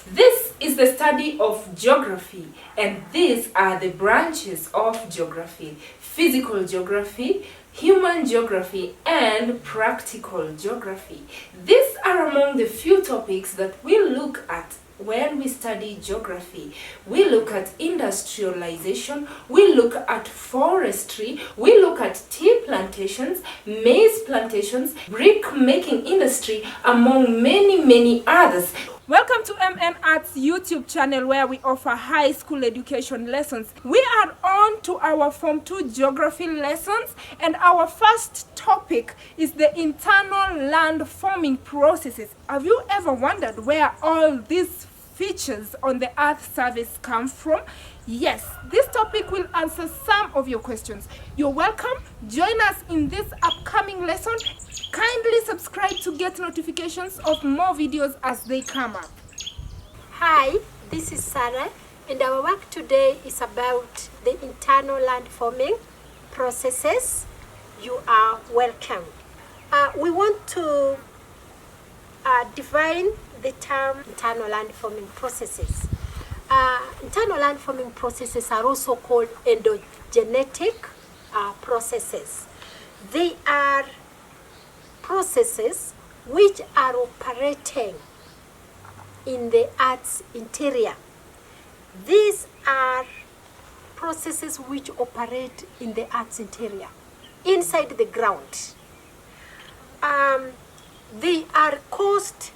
This is the study of geography, and these are the branches of geography: physical geography, human geography, and practical geography. These are among the few topics that we'll look at when we study geography. We look at industrialization, we look at forestry, we look at tea plantations, maize plantations, brick making industry, among many others. Welcome to MN Arts YouTube channel, where we offer high school education lessons. We are on to our Form 2 geography lessons, and our first topic is the internal land forming processes. Have you ever wondered where all these features on the Earth surface come from? Yes, this topic will answer some of your questions. You're welcome. Join us in this upcoming lesson. Kindly subscribe to get notifications of more videos as they come up. Hi, this is Sarah, and our work today is about the internal land forming processes. You are welcome. We want to define the term internal land forming processes. Internal land forming processes are also called endogenetic processes. They are processes which are operating in the Earth's interior. These are processes which operate in the Earth's interior, inside the ground. They are caused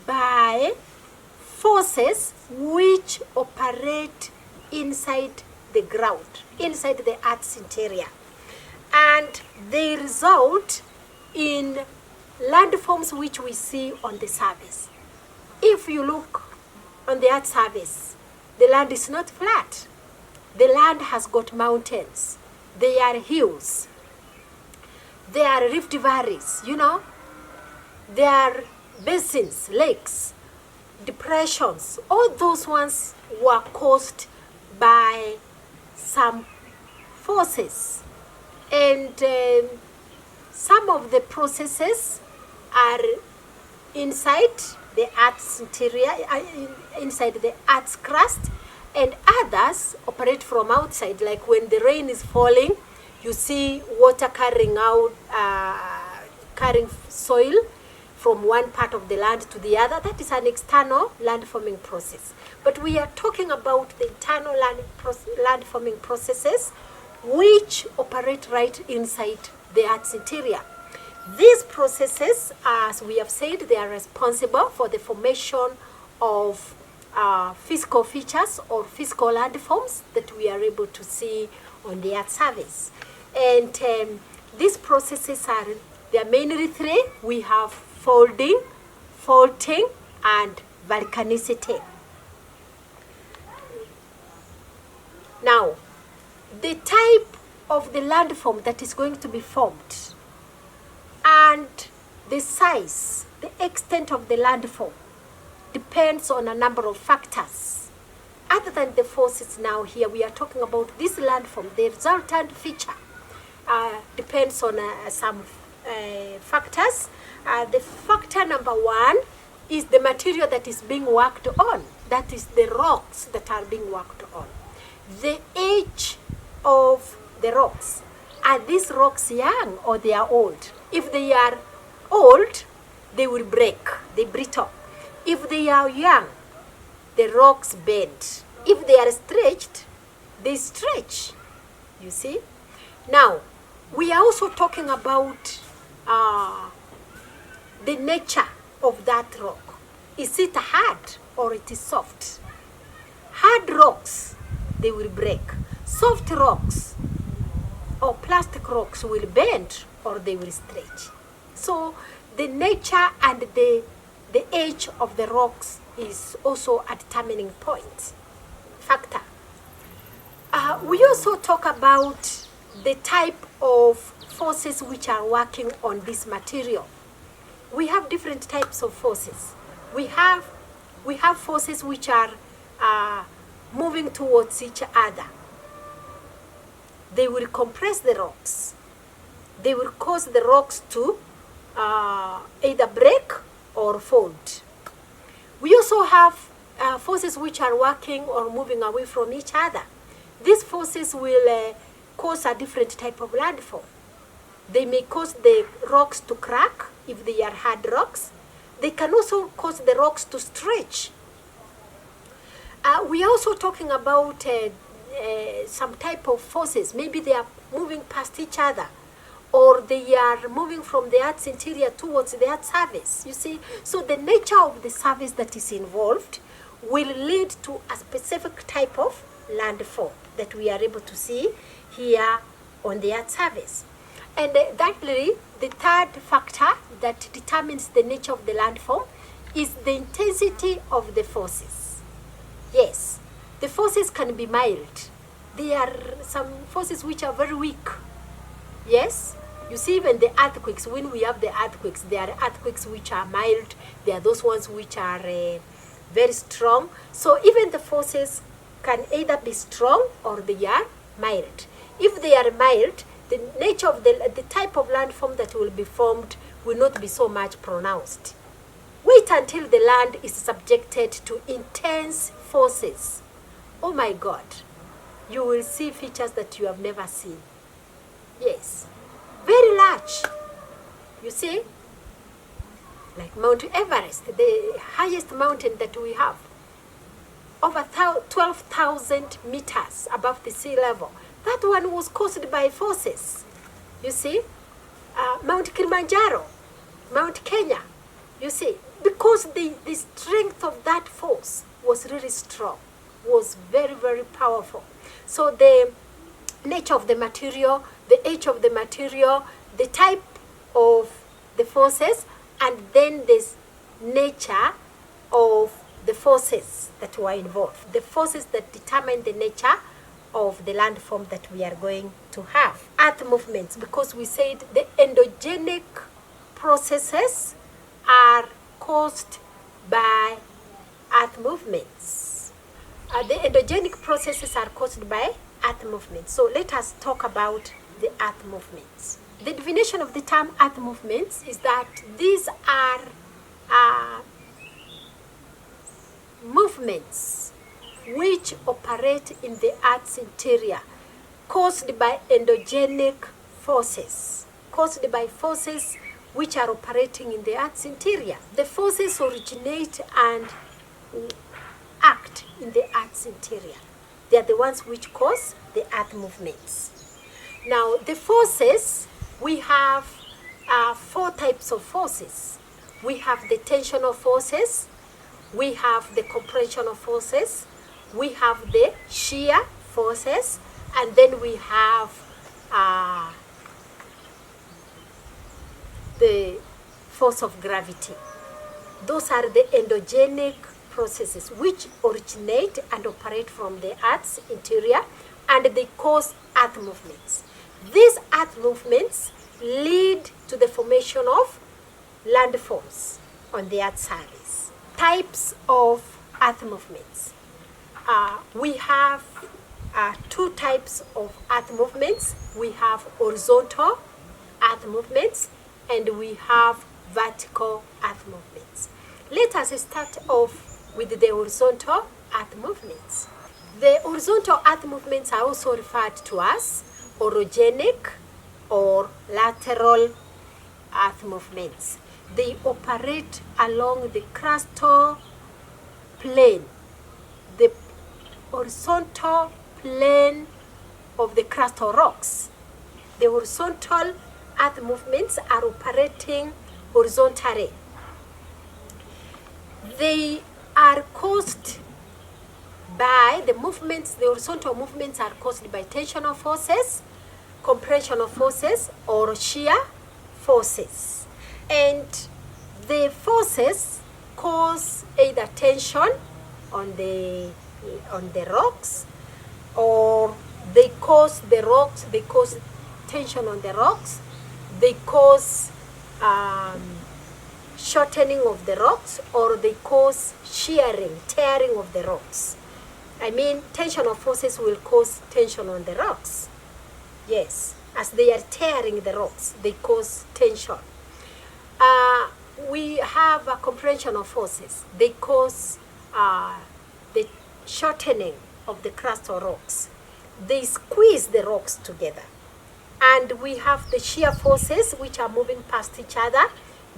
by forces which operate inside the ground, inside the Earth's interior. And they result in landforms which we see on the surface. If you look on the Earth's surface, the land is not flat. The land has got mountains. There are hills. There are rift valleys, There are basins, lakes, depressions. All those ones were caused by some forces. And some of the processes are inside the Earth's interior, inside the Earth's crust, and others operate from outside. Like when the rain is falling, you see water carrying soil from one part of the land to the other. That is an external land forming process. But we are talking about the internal land forming processes which operate right inside the Earth's interior. These processes, as we have said, they are responsible for the formation of physical features or physical landforms that we are able to see on the Earth's surface. And these processes are mainly three. We have folding, faulting, and volcanicity. Now, the type of the landform that is going to be formed and the size, the extent of the landform depends on a number of factors. Other than the forces now here, we are talking about this landform. The resultant feature depends on some factors. The factor number one is the material that is being worked on. That is the rocks that are being worked on. The age of the rocks. Are these rocks young or they are old? If they are old, they will break, they brittle. If they are young, the rocks bend. If they are stretched, they stretch. You see? Now, we are also talking about the nature of that rock. Is it hard or it is soft? Hard rocks, they will break. Soft rocks or plastic rocks will bend or they will stretch. So the nature and the age of the rocks is also a determining factor. We also talk about the type of forces which are working on this material. We have different types of forces. We have forces which are moving towards each other. They will compress the rocks. They will cause the rocks to either break or fold. We also have forces which are working or moving away from each other. These forces will cause a different type of landform. They may cause the rocks to crack if they are hard rocks. They can also cause the rocks to stretch. We are also talking about some type of forces. Maybe they are moving past each other, or they are moving from the Earth's interior towards the Earth's surface. You see, so the nature of the surface that is involved will lead to a specific type of landform that we are able to see here on the Earth's surface. And thirdly, the third factor that determines the nature of the landform is the intensity of the forces. Yes, the forces can be mild. There are some forces which are very weak. Yes, you see even the earthquakes, when we have the earthquakes, there are earthquakes which are mild. There are those ones which are very strong. So even the forces can either be strong or they are mild. If they are mild, the nature of the type of landform that will be formed will not be so much pronounced. Wait until the land is subjected to intense forces. Oh my God, you will see features that you have never seen. Yes, very large. You see, like Mount Everest, the highest mountain that we have, over 12,000 meters above the sea level. That one was caused by forces. You see, Mount Kilimanjaro, Mount Kenya, you see, because the strength of that force was really strong, was very, very powerful. So the nature of the material, the age of the material, the type of the forces, and then this nature of the forces that were involved, the forces that determine the nature of the landform that we are going to have. Earth movements, because we said the endogenic processes are caused by earth movements. The endogenic processes are caused by earth movements. So let us talk about the earth movements. The definition of the term earth movements is that these are movements which operate in the Earth's interior, caused by endogenic forces, caused by forces which are operating in the Earth's interior. The forces originate and act in the Earth's interior. They are the ones which cause the Earth movements. Now, the forces, we have four types of forces. We have the tensional forces, we have the compressional forces, we have the shear forces, and then we have the force of gravity. Those are the endogenic processes which originate and operate from the Earth's interior, and they cause earth movements. These earth movements lead to the formation of landforms on the Earth's surface. Types of earth movements. We have two types of earth movements. We have horizontal earth movements and we have vertical earth movements. Let us start off with the horizontal earth movements. The horizontal earth movements are also referred to as orogenic or lateral earth movements. They operate along the crustal plane, the horizontal plane of the crustal rocks. The horizontal earth movements are operating horizontally. They are caused by the movements, the horizontal movements are caused by tensional forces, compressional forces, or shear forces. And the forces cause either tension on the rocks, or they cause the rocks, they cause tension on the rocks, they cause shortening of the rocks, or they cause shearing, tearing of the rocks. I mean, tensional forces will cause tension on the rocks. Yes, as they are tearing the rocks, they cause tension. we have a compression of forces. They cause the shortening of the crust or rocks. They squeeze the rocks together. And we have the shear forces which are moving past each other.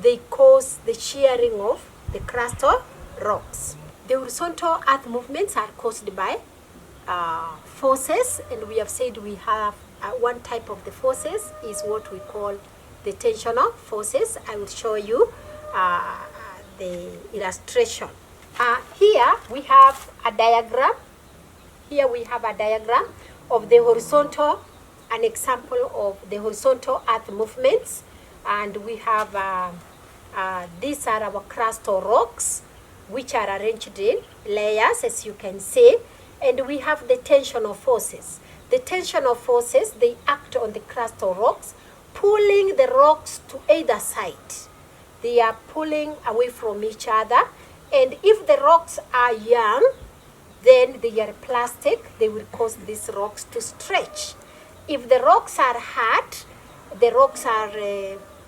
They cause the shearing of the crust or rocks. The horizontal earth movements are caused by forces, and we have said we have one type of the forces is what we call the tensional forces. I will show you the illustration. Here we have a diagram. Here we have a diagram of the horizontal, an example of the horizontal earth movements. And we have, these are our crust or rocks, which are arranged in layers, as you can see. And we have the tensional forces. The tensional forces, they act on the crust or rocks, pulling the rocks to either side. They are pulling away from each other. And if the rocks are young, then they are plastic. They will cause these rocks to stretch. If the rocks are hard, the rocks are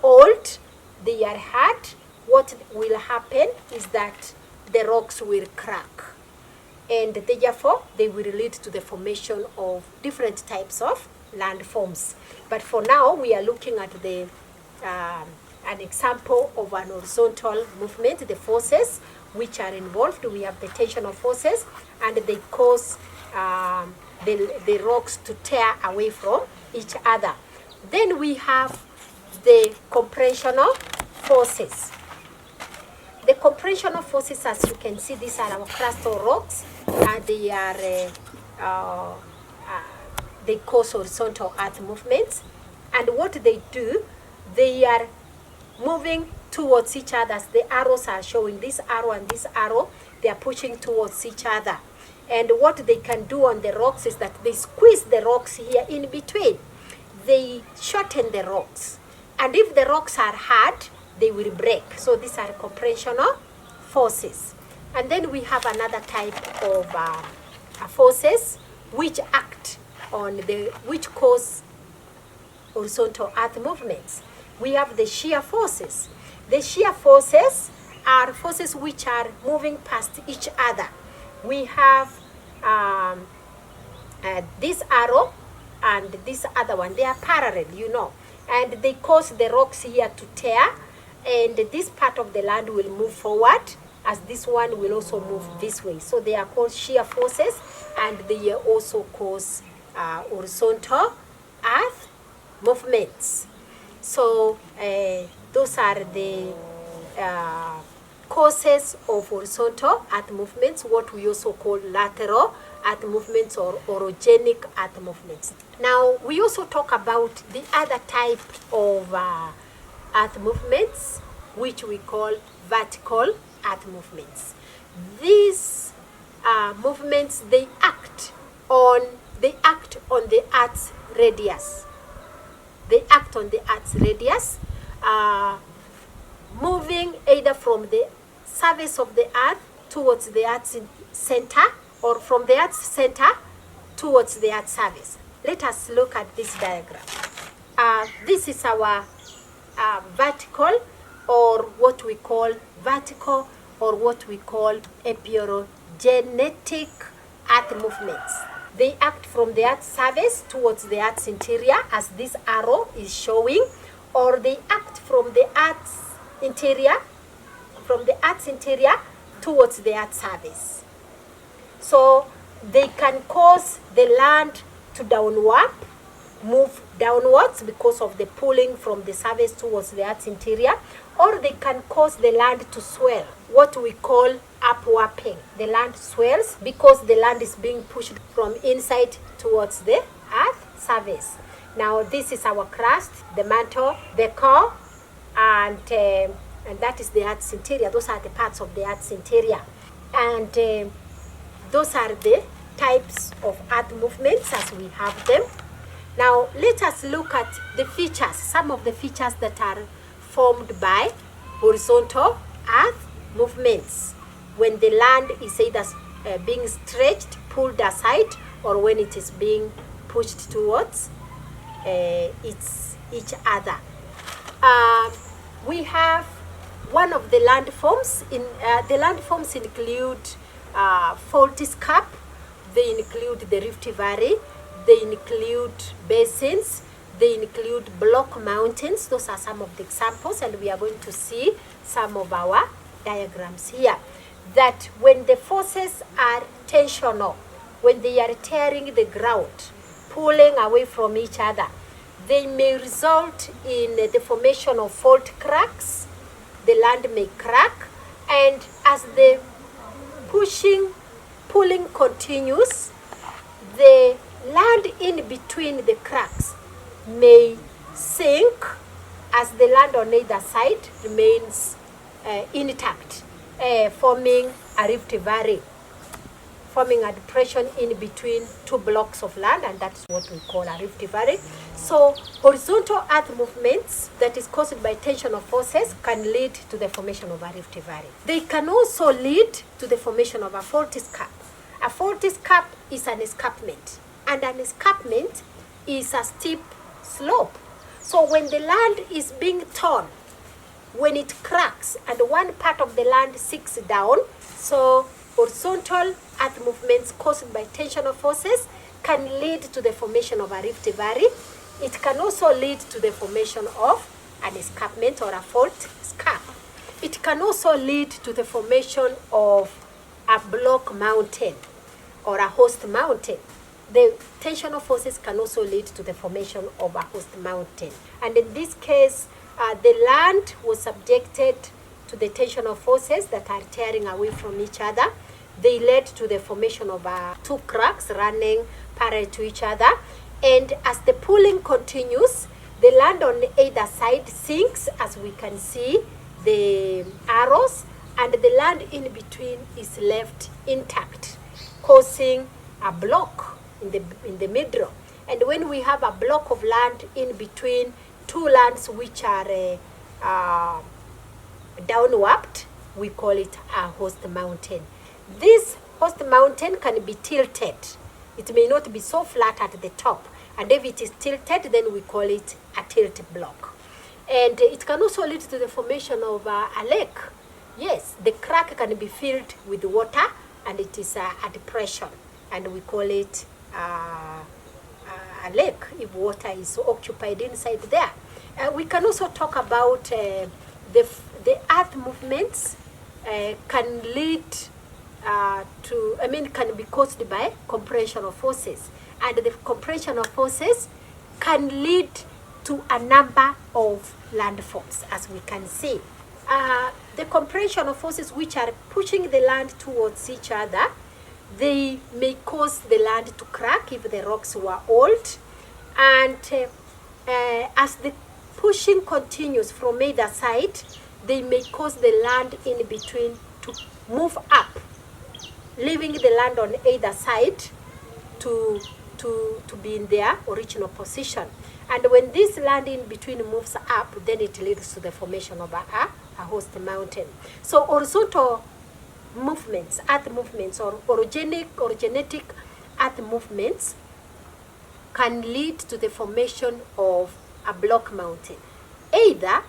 old, they are hard, what will happen is that the rocks will crack. And therefore, they will lead to the formation of different types of landforms. But for now, we are looking at the an example of an horizontal movement, the forces which are involved. We have the tensional forces, and they cause the rocks to tear away from each other. Then we have the compressional forces. The compressional forces, as you can see, these are our crustal rocks, and they are they cause horizontal earth movements. And what they do, they are moving towards each other, as the arrows are showing. This arrow and this arrow, they are pushing towards each other. And what they can do on the rocks is that they squeeze the rocks here in between. They shorten the rocks. And if the rocks are hard, they will break. So these are compressional forces. And then we have another type of forces which act on which cause horizontal earth movements. We have the shear forces. The shear forces are forces which are moving past each other. We have this arrow and this other one. They are parallel, you know. And they cause the rocks here to tear. And this part of the land will move forward, as this one will also move this way. So they are called shear forces, and they also cause horizontal earth movements. So those are the causes of horizontal earth movements, what we also call lateral earth movements or orogenic earth movements. Now, we also talk about the other type of earth movements, which we call vertical earth movements. These movements, they act on the Earth's radius. They act on the Earth's radius, moving either from the surface of the Earth towards the Earth's center, or from the Earth's center towards the Earth's surface. Let us look at this diagram. This is our vertical, or what we call vertical, or what we call epirogenetic earth movements. They act from the Earth's surface towards the Earth's interior, as this arrow is showing, or they act from the Earth's interior, towards the Earth's surface. So they can cause the land to move downwards because of the pulling from the surface towards the Earth's interior, or they can cause the land to swell, what we call upwarping. The land swells because the land is being pushed from inside towards the Earth's surface. Now, this is our crust, the mantle, the core, and that is the Earth's interior. Those are the parts of the Earth's interior. And those are the types of earth movements as we have them. Now, let us look at the features, some of the features that are formed by horizontal earth movements. When the land is either being stretched, pulled aside, or when it is being pushed towards each other. We have one of the landforms. The landforms include fault scarp, they include the Rift Valley, they include basins, they include block mountains. Those are some of the examples, and we are going to see some of our diagrams here. That when the forces are tensional, when they are tearing the ground, pulling away from each other, they may result in the formation of fault cracks. The land may crack, and as the pulling continues, the land in between the cracks may sink as the land on either side remains intact, forming a rift valley, forming a depression in between two blocks of land, and that's what we call a rift valley. So horizontal earth movements that is caused by tensional forces can lead to the formation of a rift valley. They can also lead to the formation of a fault scarp. A fault scarp is an escarpment, and an escarpment is a steep slope. So when the land is being torn, when it cracks and one part of the land sinks down, so horizontal earth movements caused by tensional forces can lead to the formation of a rift valley. It can also lead to the formation of an escarpment or a fault scarp. It can also lead to the formation of a block mountain or a host mountain. The tensional forces can also lead to the formation of a host mountain. And in this case, the land was subjected to the tensional forces that are tearing away from each other. They led to the formation of two cracks running parallel to each other. And as the pulling continues, the land on either side sinks, as we can see the arrows, and the land in between is left intact, causing a block in the middle. And when we have a block of land in between two lands which are downwarped, we call it a host mountain. This host mountain can be tilted. It may not be so flat at the top, and if it is tilted, then we call it a tilt block. And it can also lead to the formation of a lake. Yes, the crack can be filled with water, and it is a depression, and we call it a lake if water is occupied inside there. We can also talk about the earth movements can lead can be caused by compressional forces, and the compressional forces can lead to a number of landforms, as we can see. The compressional forces which are pushing the land towards each other, they may cause the land to crack if the rocks were old, and as the pushing continues from either side, they may cause the land in between to move up, leaving the land on either side to be in their original position. And when this land in between moves up, then it leads to the formation of a host mountain. So horizontal movements, earth movements, or genetic earth movements can lead to the formation of a block mountain, either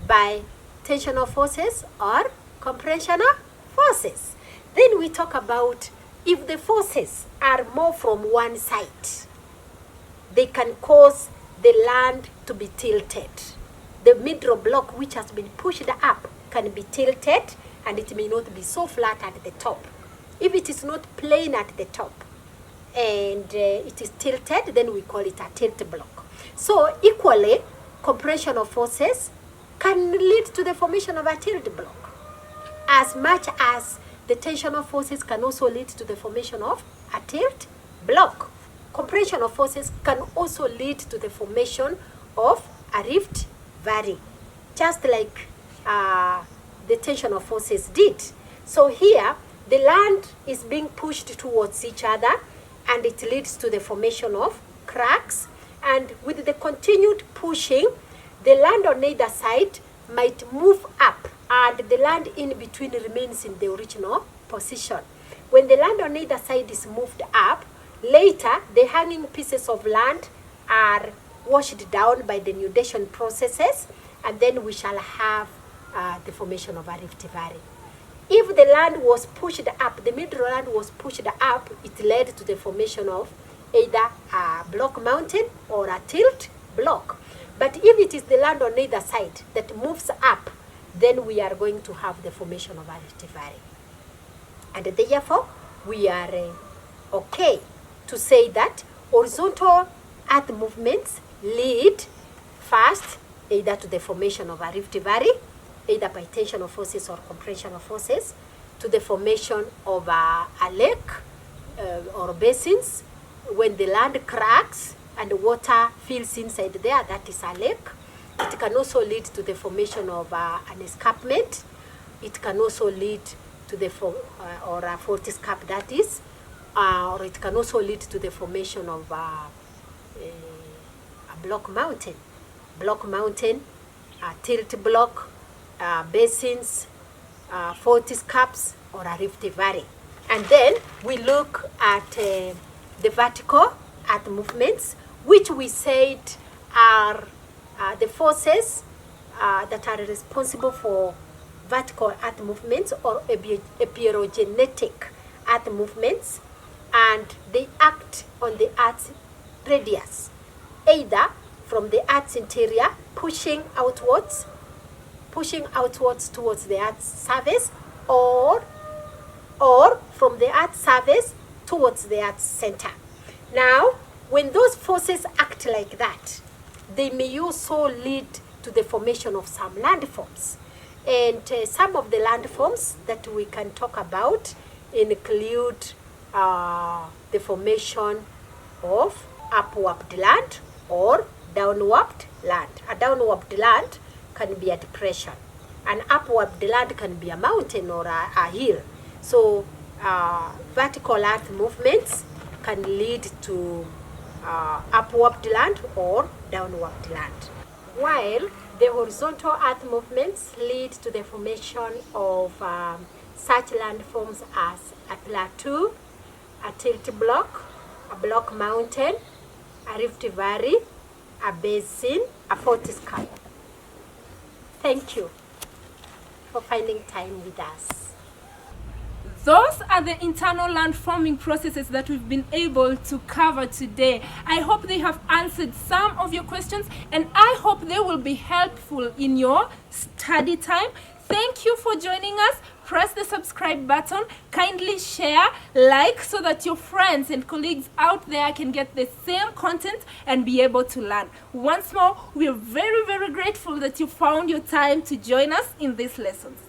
by tensional forces or compressional forces. Then we talk about if the forces are more from one side, they can cause the land to be tilted. The middle block which has been pushed up can be tilted, and it may not be so flat at the top. If it is not plain at the top and it is tilted, then we call it a tilt block. So equally, compressional forces can lead to the formation of a tilt block, as much as the tensional forces can also lead to the formation of a tilt block. Compressional forces can also lead to the formation of a rift valley, just like the tensional forces did. So here, the land is being pushed towards each other, and it leads to the formation of cracks. And with the continued pushing, the land on either side might move up, and the land in between remains in the original position. When the land on either side is moved up, later the hanging pieces of land are washed down by the nudation processes, and then we shall have the formation of a Rift Valley. If the land was pushed up, the middle land was pushed up, it led to the formation of either a block mountain or a tilt block. But if it is the land on either side that moves up, then we are going to have the formation of a Rift Valley. And therefore, we are okay to say that horizontal earth movements lead first either to the formation of a Rift Valley, either by tensional forces or compressional forces, to the formation of a lake or basins. When the land cracks and water fills inside there, that is a lake. It can also lead to the formation of an escarpment. It can also lead to the or a fault scarp, that is, or it can also lead to the formation of a block mountain, a tilt block, basins, fault scarps, or a Rift Valley. And then we look at the vertical earth movements, which we said are the forces that are responsible for vertical earth movements or epirogenetic earth movements, and they act on the earth's radius, either from the earth's interior, pushing outwards towards the earth's surface, or from the earth's surface towards the earth's center. Now, when those forces act like that, they may also lead to the formation of some landforms. And some of the landforms that we can talk about include the formation of upwarped land or downwarped land. A downwarped land can be a depression. An upwarped land can be a mountain or a hill. So vertical earth movements can lead to upwarped land or downwarped land, while the horizontal earth movements lead to the formation of such landforms as a plateau, a tilt block, a block mountain, a Rift Valley, a basin, a fault scarp. Thank you for finding time with us. Those are the internal land forming processes that we've been able to cover today. I hope they have answered some of your questions, and I hope they will be helpful in your study time. Thank you for joining us. Press the subscribe button, kindly share, like, so that your friends and colleagues out there can get the same content and be able to learn. Once more, we are very, very grateful that you found your time to join us in these lessons.